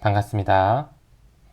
반갑습니다.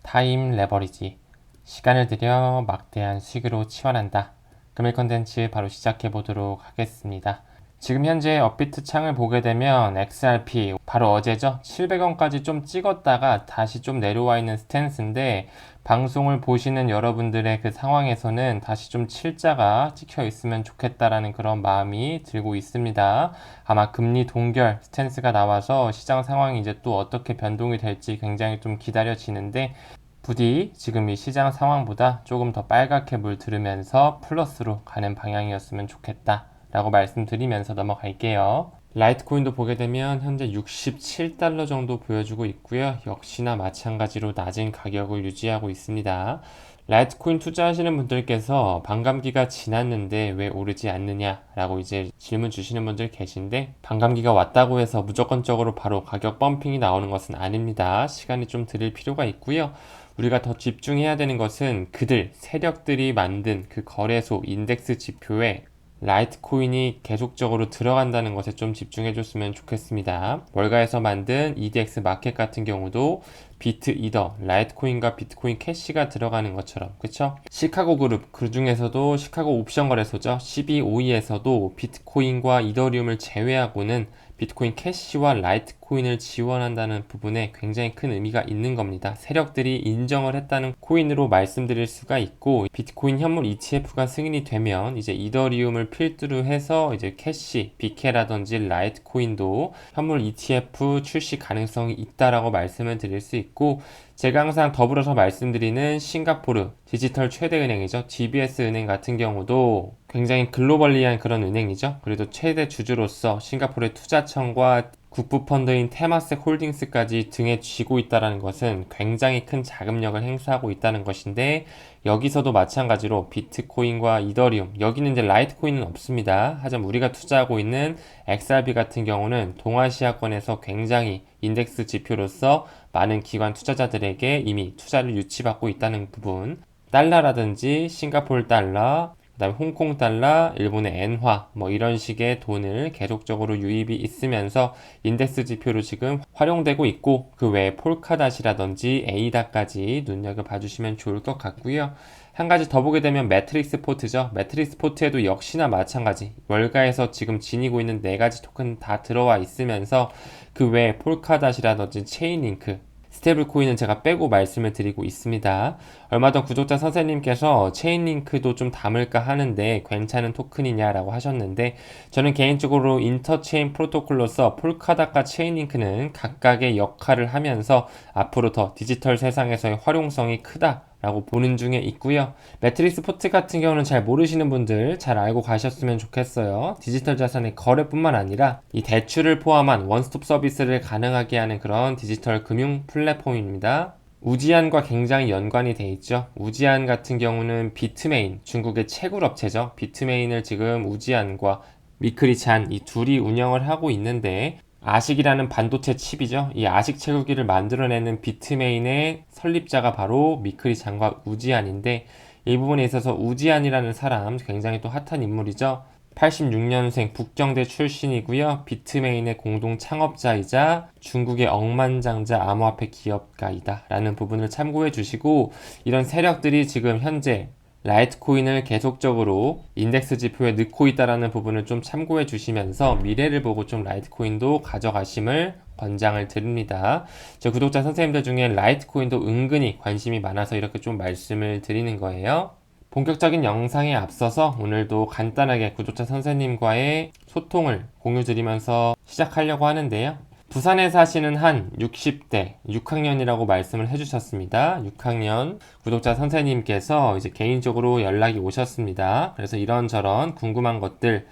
타임 레버리지. 시간을 들여 막대한 수익으로 치환한다. 금일 컨텐츠 바로 시작해 보도록 하겠습니다. 지금 현재 업비트 창을 보게 되면 XRP 바로 어제죠? 700원까지 좀 찍었다가 다시 좀 내려와 있는 스탠스인데 방송을 보시는 여러분들의 그 상황에서는 다시 좀 칠자가 찍혀 있으면 좋겠다라는 그런 마음이 들고 있습니다. 아마 금리 동결 스탠스가 나와서 시장 상황이 이제 또 어떻게 변동이 될지 굉장히 좀 기다려지는데 부디 지금 이 시장 상황보다 조금 더 빨갛게 물들으면서 플러스로 가는 방향이었으면 좋겠다 라고 말씀드리면서 넘어갈게요. 라이트코인도 보게 되면 현재 67달러 정도 보여주고 있고요. 역시나 마찬가지로 낮은 가격을 유지하고 있습니다. 라이트코인 투자하시는 분들께서 반감기가 지났는데 왜 오르지 않느냐라고 이제 질문 주시는 분들 계신데 반감기가 왔다고 해서 무조건적으로 바로 가격 펌핑이 나오는 것은 아닙니다. 시간이 좀 들을 필요가 있고요. 우리가 더 집중해야 되는 것은 그들, 세력들이 만든 그 거래소 인덱스 지표에 라이트코인이 계속적으로 들어간다는 것에 좀 집중해 줬으면 좋겠습니다. 월가에서 만든 EDX 마켓 같은 경우도 비트 이더, 라이트코인과 비트코인 캐시가 들어가는 것처럼, 그쵸? 시카고 그룹, 그 중에서도 시카고 옵션 거래소죠. CBOE에서도 비트코인과 이더리움을 제외하고는 비트코인 캐시와 라이트코인을 지원한다는 부분에 굉장히 큰 의미가 있는 겁니다. 세력들이 인정을 했다는 코인으로 말씀드릴 수가 있고, 비트코인 현물 ETF가 승인이 되면 이제 이더리움을 필두로 해서 이제 캐시, BK라든지 라이트코인도 현물 ETF 출시 가능성이 있다라고 말씀을 드릴 수 있고, 제가 항상 더불어서 말씀드리는 싱가포르 디지털 최대 은행이죠. DBS 은행 같은 경우도 굉장히 글로벌리한 그런 은행이죠. 그래도 최대 주주로서 싱가포르의 투자청과 국부펀드인 테마섹 홀딩스까지 등에 쥐고 있다는 것은 굉장히 큰 자금력을 행사하고 있다는 것인데, 여기서도 마찬가지로 비트코인과 이더리움, 여기는 이제 라이트코인은 없습니다. 하지만 우리가 투자하고 있는 XRP 같은 경우는 동아시아권에서 굉장히 인덱스 지표로서 많은 기관 투자자들에게 이미 투자를 유치받고 있다는 부분, 달러라든지 싱가포르 달러, 그다음에 홍콩 달러, 일본의 엔화 뭐 이런 식의 돈을 계속적으로 유입이 있으면서 인덱스 지표로 지금 활용되고 있고, 그 외에 폴카닷이라든지 에이다까지 눈여겨봐 주시면 좋을 것 같고요. 한 가지 더 보게 되면 매트릭스 포트죠. 매트릭스 포트에도 역시나 마찬가지 월가에서 지금 지니고 있는 네 가지 토큰 다 들어와 있으면서 그 외에 폴카닷이라든지 체인링크, 스테이블 코인은 제가 빼고 말씀을 드리고 있습니다. 얼마 전 구독자 선생님께서 체인링크도 좀 담을까 하는데 괜찮은 토큰이냐라고 하셨는데, 저는 개인적으로 인터체인 프로토콜로서 폴카닷과 체인링크는 각각의 역할을 하면서 앞으로 더 디지털 세상에서의 활용성이 크다 라고 보는 중에 있고요. 매트릭스 포트 같은 경우는 잘 모르시는 분들 잘 알고 가셨으면 좋겠어요. 디지털 자산의 거래뿐만 아니라 이 대출을 포함한 원스톱 서비스를 가능하게 하는 그런 디지털 금융 플랫폼입니다. 우지안과 굉장히 연관이 돼 있죠. 우지안 같은 경우는 비트메인, 중국의 채굴 업체죠. 비트메인을 지금 우지안과 미크리찬 이 둘이 운영을 하고 있는데, 아식이라는 반도체 칩이죠. 이 아식 채굴기를 만들어내는 비트메인의 설립자가 바로 미크리찬과 우지안인데, 이 부분에 있어서 우지안이라는 사람 굉장히 또 핫한 인물이죠. 86년생 북경대 출신이고요. 비트메인의 공동 창업자이자 중국의 억만장자 암호화폐 기업가이다 라는 부분을 참고해 주시고, 이런 세력들이 지금 현재 라이트코인을 계속적으로 인덱스 지표에 넣고 있다라는 부분을 좀 참고해 주시면서 미래를 보고 좀 라이트코인도 가져가심을 권장을 드립니다. 저 구독자 선생님들 중에 라이트코인도 은근히 관심이 많아서 이렇게 좀 말씀을 드리는 거예요. 본격적인 영상에 앞서서 오늘도 간단하게 구독자 선생님과의 소통을 공유 드리면서 시작하려고 하는데요. 부산에 사시는 한 60대 6학년이라고 말씀을 해주셨습니다. 6학년 구독자 선생님께서 이제 개인적으로 연락이 오셨습니다. 그래서 이런저런 궁금한 것들,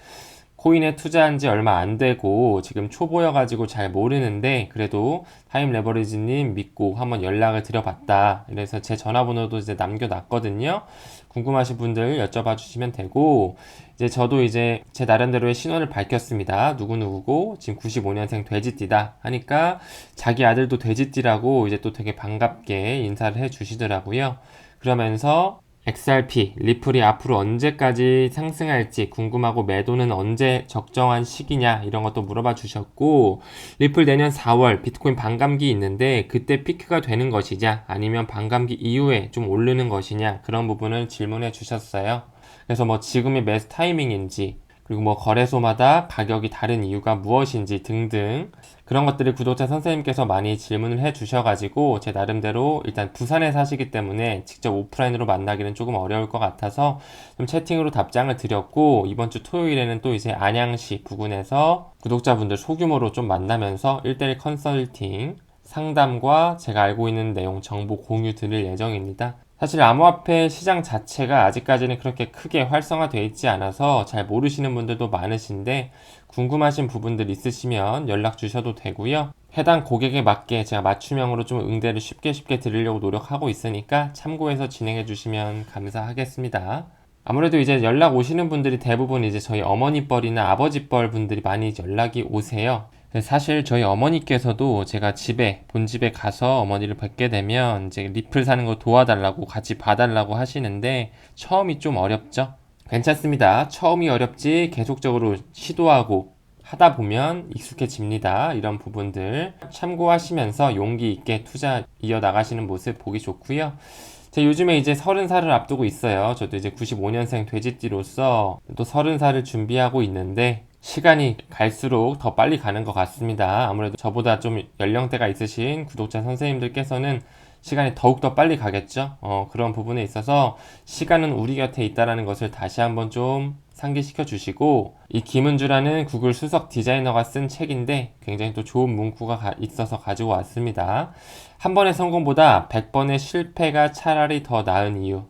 코인에 투자한 지 얼마 안 되고 지금 초보여가지고 잘 모르는데 그래도 타임 레버리지님 믿고 한번 연락을 드려봤다. 그래서 제 전화번호도 이제 남겨놨거든요. 궁금하신 분들 여쭤봐 주시면 되고, 이제 저도 이제 제 나름대로의 신원을 밝혔습니다. 누구누구고 지금 95년생 돼지띠다 하니까 자기 아들도 돼지띠라고 이제 또 되게 반갑게 인사를 해 주시더라고요. 그러면서 XRP, 리플이 앞으로 언제까지 상승할지 궁금하고 매도는 언제 적정한 시기냐 이런 것도 물어봐 주셨고, 리플 내년 4월 비트코인 반감기 있는데 그때 피크가 되는 것이냐 아니면 반감기 이후에 좀 오르는 것이냐 그런 부분을 질문해 주셨어요. 그래서 뭐 지금이 매수 타이밍인지, 그리고 뭐 거래소마다 가격이 다른 이유가 무엇인지 등등 그런 것들을 구독자 선생님께서 많이 질문을 해 주셔가지고 제 나름대로 일단 부산에 사시기 때문에 직접 오프라인으로 만나기는 조금 어려울 것 같아서 좀 채팅으로 답장을 드렸고, 이번 주 토요일에는 또 이제 안양시 부근에서 구독자분들 소규모로 좀 만나면서 1대1 컨설팅 상담과 제가 알고 있는 내용 정보 공유 드릴 예정입니다. 사실 암호화폐 시장 자체가 아직까지는 그렇게 크게 활성화되어 있지 않아서 잘 모르시는 분들도 많으신데, 궁금하신 부분들 있으시면 연락 주셔도 되고요. 해당 고객에 맞게 제가 맞춤형으로 좀 응대를 쉽게 드리려고 노력하고 있으니까 참고해서 진행해 주시면 감사하겠습니다. 아무래도 이제 연락 오시는 분들이 대부분 이제 저희 어머니 뻘이나 아버지 뻘 분들이 많이 연락이 오세요. 사실 저희 어머니께서도 제가 본집에 가서 어머니를 뵙게 되면 이제 리플 사는 거 도와달라고 같이 봐달라고 하시는데 처음이 좀 어렵죠? 괜찮습니다. 처음이 어렵지 계속적으로 시도하고 하다 보면 익숙해집니다. 이런 부분들 참고하시면서 용기 있게 투자 이어나가시는 모습 보기 좋고요. 제가 요즘에 이제 30살을 앞두고 있어요. 저도 이제 95년생 돼지띠로서 또 30살을 준비하고 있는데 시간이 갈수록 더 빨리 가는 것 같습니다. 아무래도 저보다 좀 연령대가 있으신 구독자 선생님들께서는 시간이 더욱더 빨리 가겠죠. 그런 부분에 있어서 시간은 우리 곁에 있다는 것을 다시 한번 좀 상기시켜 주시고, 이 김은주라는 구글 수석 디자이너가 쓴 책인데 굉장히 또 좋은 문구가 있어서 가지고 왔습니다. 한 번의 성공보다 100번의 실패가 차라리 더 나은 이유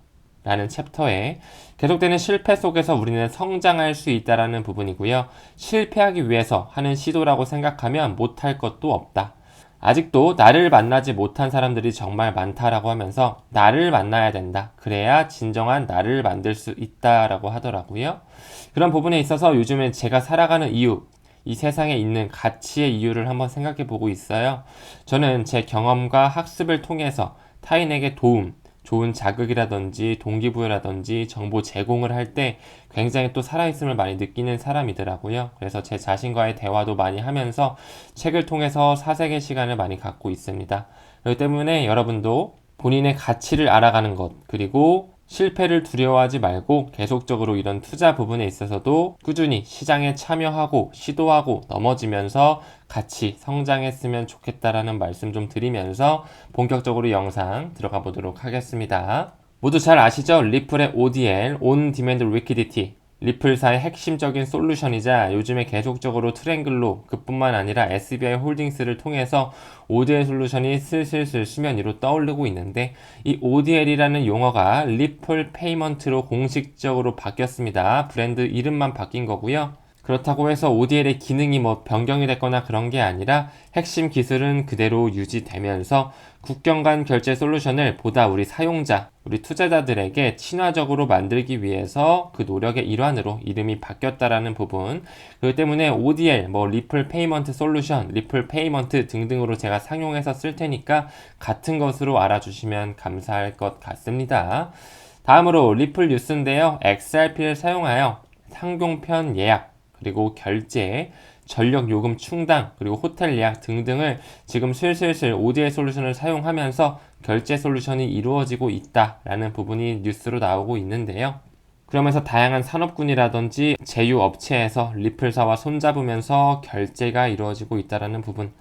라는 챕터에 계속되는 실패 속에서 우리는 성장할 수 있다라는 부분이고요. 실패하기 위해서 하는 시도라고 생각하면 못할 것도 없다. 아직도 나를 만나지 못한 사람들이 정말 많다라고 하면서 나를 만나야 된다. 그래야 진정한 나를 만들 수 있다라고 하더라고요. 그런 부분에 있어서 요즘에 제가 살아가는 이유, 이 세상에 있는 가치의 이유를 한번 생각해 보고 있어요. 저는 제 경험과 학습을 통해서 타인에게 도움, 좋은 자극이라든지 동기부여라든지 정보 제공을 할 때 굉장히 또 살아있음을 많이 느끼는 사람이더라고요. 그래서 제 자신과의 대화도 많이 하면서 책을 통해서 사색의 시간을 많이 갖고 있습니다. 그렇기 때문에 여러분도 본인의 가치를 알아가는 것, 그리고 실패를 두려워하지 말고 계속적으로 이런 투자 부분에 있어서도 꾸준히 시장에 참여하고 시도하고 넘어지면서 같이 성장했으면 좋겠다라는 말씀 좀 드리면서 본격적으로 영상 들어가 보도록 하겠습니다. 모두 잘 아시죠? 리플의 ODL, On Demand Liquidity. 리플사의 핵심적인 솔루션이자 요즘에 계속적으로 트랭글로 그뿐만 아니라 SBI 홀딩스를 통해서 ODL 솔루션이 슬슬 수면 위로 떠오르고 있는데, 이 ODL이라는 용어가 리플 페이먼트로 공식적으로 바뀌었습니다. 브랜드 이름만 바뀐 거고요. 그렇다고 해서 ODL의 기능이 뭐 변경이 됐거나 그런 게 아니라 핵심 기술은 그대로 유지되면서 국경 간 결제 솔루션을 보다 우리 사용자, 우리 투자자들에게 친화적으로 만들기 위해서 그 노력의 일환으로 이름이 바뀌었다라는 부분. 그렇기 때문에 ODL, 뭐 리플 페이먼트 솔루션, 리플 페이먼트 등등으로 제가 상용해서 쓸 테니까 같은 것으로 알아주시면 감사할 것 같습니다. 다음으로 리플 뉴스인데요. XRP를 사용하여 상용편 예약, 그리고 결제, 전력 요금 충당, 그리고 호텔 예약 등등을 지금 슬슬 ODL 솔루션을 사용하면서 결제 솔루션이 이루어지고 있다라는 부분이 뉴스로 나오고 있는데요. 그러면서 다양한 산업군이라든지 제휴업체에서 리플사와 손잡으면서 결제가 이루어지고 있다는 부분.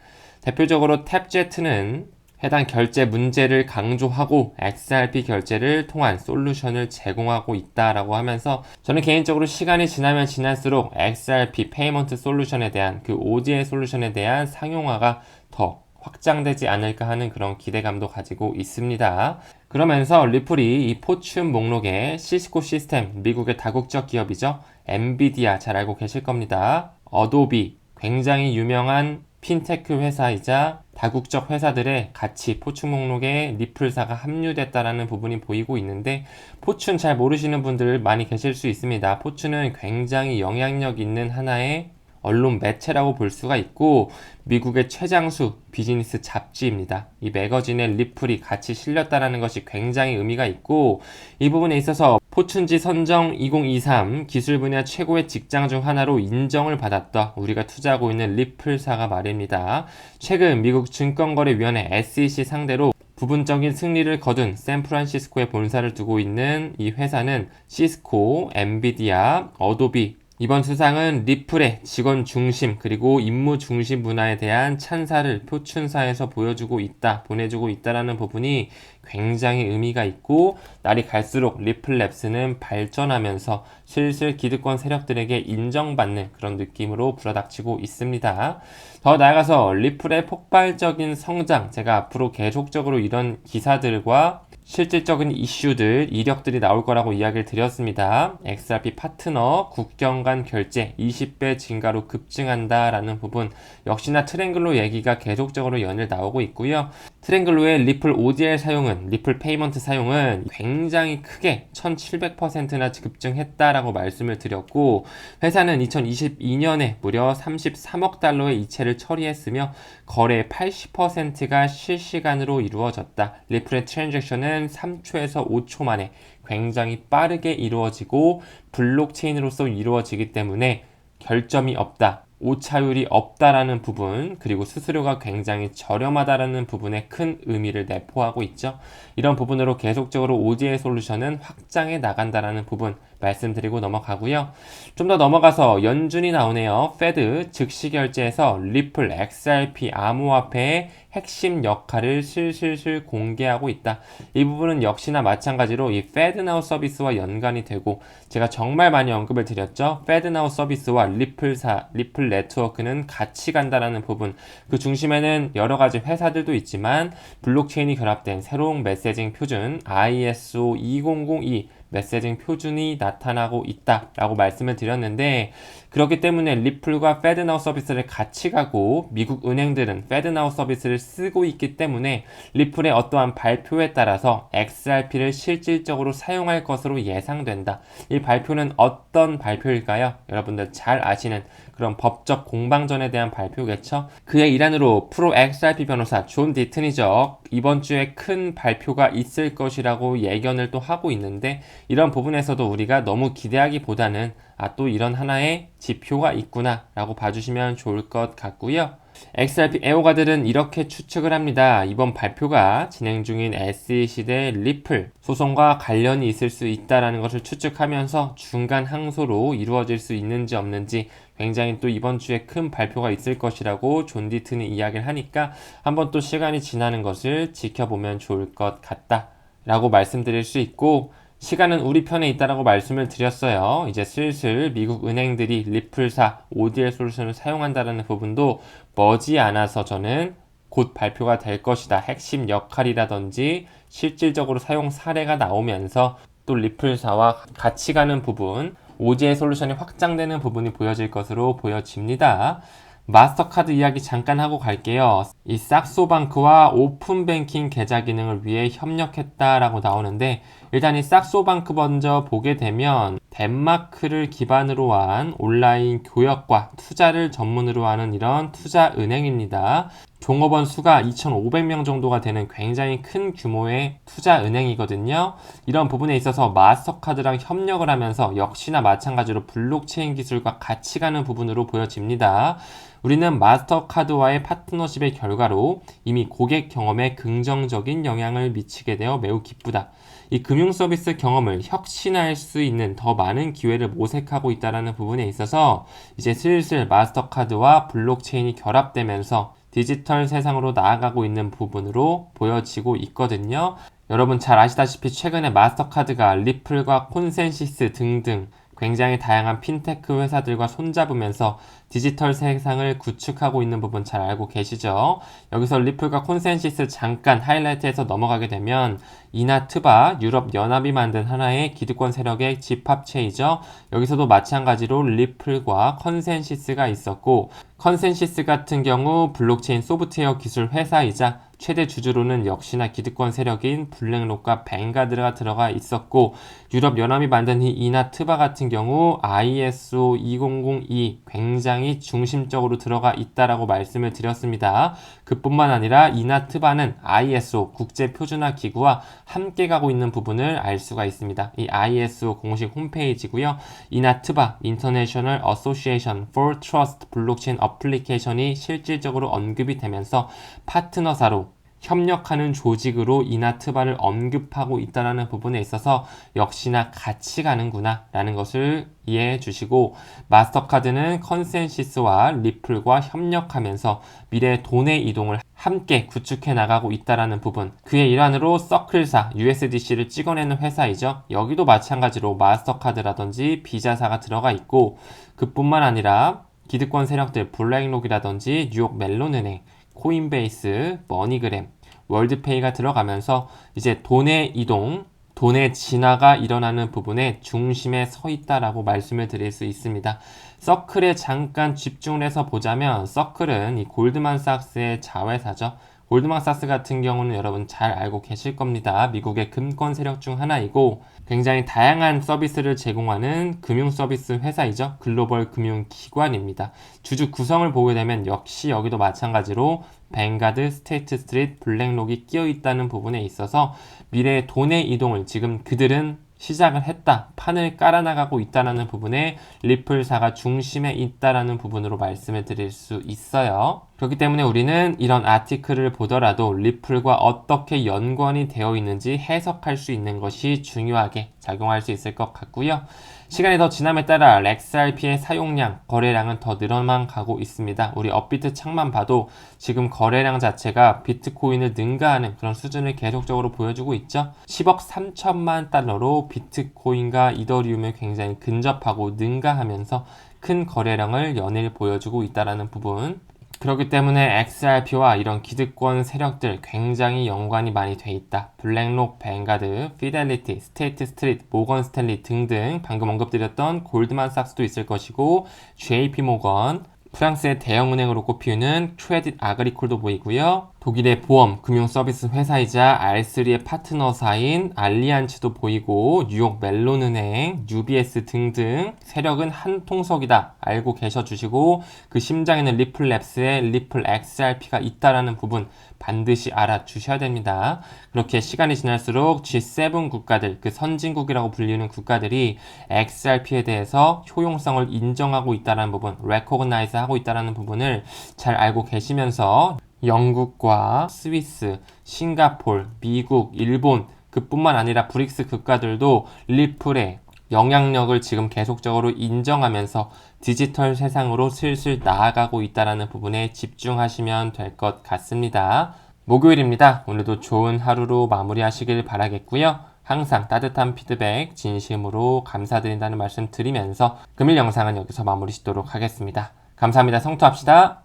대표적으로 탭제트는 해당 결제 문제를 강조하고 XRP 결제를 통한 솔루션을 제공하고 있다라고 하면서, 저는 개인적으로 시간이 지나면 지날수록 XRP 페이먼트 솔루션에 대한 그 ODL 솔루션에 대한 상용화가 더 확장되지 않을까 하는 그런 기대감도 가지고 있습니다. 그러면서 리플이 이 포춘 목록에 시스코 시스템, 미국의 다국적 기업이죠. 엔비디아 잘 알고 계실 겁니다. 어도비, 굉장히 유명한 핀테크 회사이자 다국적 회사들의 같이 포춘 목록에 리플사가 합류됐다라는 부분이 보이고 있는데, 포춘 잘 모르시는 분들 많이 계실 수 있습니다. 포춘은 굉장히 영향력 있는 하나의 언론 매체라고 볼 수가 있고 미국의 최장수 비즈니스 잡지입니다. 이 매거진에 리플이 같이 실렸다는 것이 굉장히 의미가 있고 이 부분에 있어서 포춘지 선정 2023 기술 분야 최고의 직장 중 하나로 인정을 받았다. 우리가 투자하고 있는 리플사가 말입니다. 최근 미국 증권거래위원회 SEC 상대로 부분적인 승리를 거둔 샌프란시스코에 본사를 두고 있는 이 회사는 시스코, 엔비디아, 어도비 이번 수상은 리플의 직원 중심 그리고 임무 중심 문화에 대한 찬사를 표춘사에서 보내주고 있다라는 부분이 굉장히 의미가 있고 날이 갈수록 리플랩스는 발전하면서 슬슬 기득권 세력들에게 인정받는 그런 느낌으로 불어닥치고 있습니다. 더 나아가서 리플의 폭발적인 성장, 제가 앞으로 계속적으로 이런 기사들과 실질적인 이슈들, 이력들이 나올 거라고 이야기를 드렸습니다. XRP 파트너, 국경 간 결제 20배 증가로 급증한다라는 부분 역시나 트렌글로 얘기가 계속적으로 연일 나오고 있고요. 트렌글로의 리플 ODL 사용은, 리플 페이먼트 사용은 굉장히 크게 1700%나 급증했다라고 말씀을 드렸고 회사는 2022년에 무려 33억 달러의 이체를 처리했으며 거래의 80%가 실시간으로 이루어졌다. 리플의 트랜잭션은 3초에서 5초 만에 굉장히 빠르게 이루어지고 블록체인으로서 이루어지기 때문에 결점이 없다. 오차율이 없다라는 부분 그리고 수수료가 굉장히 저렴하다라는 부분에 큰 의미를 내포하고 있죠. 이런 부분으로 계속적으로 ODL 솔루션은 확장해 나간다라는 부분 말씀드리고 넘어가고요. 좀 더 넘어가서 연준이 나오네요. 페드 즉시 결제에서 리플 XRP 암호화폐의 핵심 역할을 슬슬 공개하고 있다. 이 부분은 역시나 마찬가지로 이 페드나우 서비스와 연관이 되고 제가 정말 많이 언급을 드렸죠. 페드나우 서비스와 리플 네트워크는 같이 간다라는 부분 그 중심에는 여러 가지 회사들도 있지만 블록체인이 결합된 새로운 메시징 표준 ISO 2002 메시징 표준이 나타나고 있다라고 말씀을 드렸는데 그렇기 때문에 리플과 페드나우 서비스를 같이 가고 미국 은행들은 페드나우 서비스를 쓰고 있기 때문에 리플의 어떠한 발표에 따라서 XRP를 실질적으로 사용할 것으로 예상된다. 이 발표는 어떤 발표일까요? 여러분들 잘 아시는 그런 법적 공방전에 대한 발표겠죠? 그의 일환으로 프로 XRP 변호사 존 디튼이죠. 이번 주에 큰 발표가 있을 것이라고 예견을 또 하고 있는데 이런 부분에서도 우리가 너무 기대하기보다는 또 이런 하나의 지표가 있구나 라고 봐주시면 좋을 것 같고요. XRP 애호가들은 이렇게 추측을 합니다. 이번 발표가 진행 중인 SEC 대 리플 소송과 관련이 있을 수 있다는 것을 추측하면서 중간 항소로 이루어질 수 있는지 없는지 굉장히 또 이번 주에 큰 발표가 있을 것이라고 존 디튼이 이야기를 하니까 한번 또 시간이 지나는 것을 지켜보면 좋을 것 같다 라고 말씀드릴 수 있고 시간은 우리 편에 있다라고 말씀을 드렸어요. 이제 슬슬 미국 은행들이 리플사 ODL 솔루션을 사용한다는 부분도 머지않아서 저는 곧 발표가 될 것이다. 핵심 역할이라든지 실질적으로 사용 사례가 나오면서 또 리플사와 같이 가는 부분 ODL 솔루션이 확장되는 부분이 보여질 것으로 보여집니다. 마스터카드 이야기 잠깐 하고 갈게요. 이 삭소방크와 오픈뱅킹 계좌 기능을 위해 협력했다라고 나오는데 일단 이 삭소방크 먼저 보게 되면 덴마크를 기반으로 한 온라인 교역과 투자를 전문으로 하는 이런 투자은행입니다. 종업원 수가 2,500명 정도가 되는 굉장히 큰 규모의 투자은행이거든요. 이런 부분에 있어서 마스터카드랑 협력을 하면서 역시나 마찬가지로 블록체인 기술과 같이 가는 부분으로 보여집니다. 우리는 마스터카드와의 파트너십의 결과로 이미 고객 경험에 긍정적인 영향을 미치게 되어 매우 기쁘다. 이 금융 서비스 경험을 혁신할 수 있는 더 많은 기회를 모색하고 있다는 부분에 있어서 이제 슬슬 마스터카드와 블록체인이 결합되면서 디지털 세상으로 나아가고 있는 부분으로 보여지고 있거든요. 여러분 잘 아시다시피 최근에 마스터카드가 리플과 콘센시스 등등 굉장히 다양한 핀테크 회사들과 손잡으면서 디지털 세상을 구축하고 있는 부분 잘 알고 계시죠? 여기서 리플과 콘센시스 잠깐 하이라이트해서 넘어가게 되면 이나트바 유럽연합이 만든 하나의 기득권 세력의 집합체이죠. 여기서도 마찬가지로 리플과 컨센시스가 있었고 컨센시스 같은 경우 블록체인 소프트웨어 기술 회사이자 최대 주주로는 역시나 기득권 세력인 블랙록과 뱅가드가 들어가 있었고 유럽연합이 만든 이 이나트바 같은 경우 ISO 2002 굉장히 중심적으로 들어가 있다라고 말씀을 드렸습니다. 그뿐만 아니라 이나트바는 ISO 국제표준화기구와 함께 가고 있는 부분을 알 수가 있습니다. 이 ISO 공식 홈페이지고요. 이나트바 International Association for Trust 블록체인 어플리케이션이 실질적으로 언급이 되면서 파트너사로 협력하는 조직으로 이나트바를 언급하고 있다는 부분에 있어서 역시나 같이 가는구나 라는 것을 이해해 주시고 마스터카드는 컨센시스와 리플과 협력하면서 미래의 돈의 이동을 함께 구축해 나가고 있다는 부분 그의 일환으로 서클사 USDC를 찍어내는 회사이죠. 여기도 마찬가지로 마스터카드라든지 비자사가 들어가 있고 그뿐만 아니라 기득권 세력들 블랙록이라든지 뉴욕 멜론은행 코인베이스, 머니그램, 월드페이가 들어가면서 이제 돈의 이동, 돈의 진화가 일어나는 부분의 중심에 서 있다라고 말씀을 드릴 수 있습니다. 서클에 잠깐 집중을 해서 보자면 서클은 이 골드만삭스의 자회사죠. 골드만삭스 같은 경우는 여러분 잘 알고 계실 겁니다. 미국의 금권 세력 중 하나이고 굉장히 다양한 서비스를 제공하는 금융 서비스 회사이죠. 글로벌 금융 기관입니다. 주주 구성을 보게 되면 역시 여기도 마찬가지로 뱅가드, 스테이트 스트리트, 블랙록이 끼어 있다는 부분에 있어서 미래의 돈의 이동을 지금 그들은 시작을 했다. 판을 깔아나가고 있다는 부분에 리플사가 중심에 있다는 부분으로 말씀을 드릴 수 있어요. 그렇기 때문에 우리는 이런 아티클을 보더라도 리플과 어떻게 연관이 되어 있는지 해석할 수 있는 것이 중요하게 작용할 수 있을 것 같고요. 시간이 더 지남에 따라 XRP의 사용량, 거래량은 더 늘어만 가고 있습니다. 우리 업비트 창만 봐도 지금 거래량 자체가 비트코인을 능가하는 그런 수준을 계속적으로 보여주고 있죠. 10억 3천만 달러로 비트코인과 이더리움을 굉장히 근접하고 능가하면서 큰 거래량을 연일 보여주고 있다는 부분 그렇기 때문에 XRP와 이런 기득권 세력들 굉장히 연관이 많이 돼 있다. 블랙록, 뱅가드, 피델리티, 스테이트 스트리트, 모건 스탠리 등등 방금 언급드렸던 골드만삭스도 있을 것이고 JP 모건, 프랑스의 대형은행으로 꼽히는 크레딧 아그리콜도 보이고요. 독일의 보험, 금융 서비스 회사이자 R3의 파트너사인 알리안츠도 보이고 뉴욕 멜론은행, UBS 등등 세력은 한 통속이다 알고 계셔 주시고 그 심장에는 리플랩스의 리플 XRP가 있다라는 부분 반드시 알아주셔야 됩니다. 그렇게 시간이 지날수록 G7 국가들, 그 선진국이라고 불리는 국가들이 XRP에 대해서 효용성을 인정하고 있다는 부분, recognize 하고 있다는 부분을 잘 알고 계시면서 영국과 스위스, 싱가폴, 미국, 일본 그뿐만 아니라 브릭스 국가들도 리플의 영향력을 지금 계속적으로 인정하면서 디지털 세상으로 슬슬 나아가고 있다는 부분에 집중하시면 될 것 같습니다. 목요일입니다. 오늘도 좋은 하루로 마무리하시길 바라겠고요. 항상 따뜻한 피드백 진심으로 감사드린다는 말씀 드리면서 금일 영상은 여기서 마무리 짓도록 하겠습니다. 감사합니다. 성투합시다.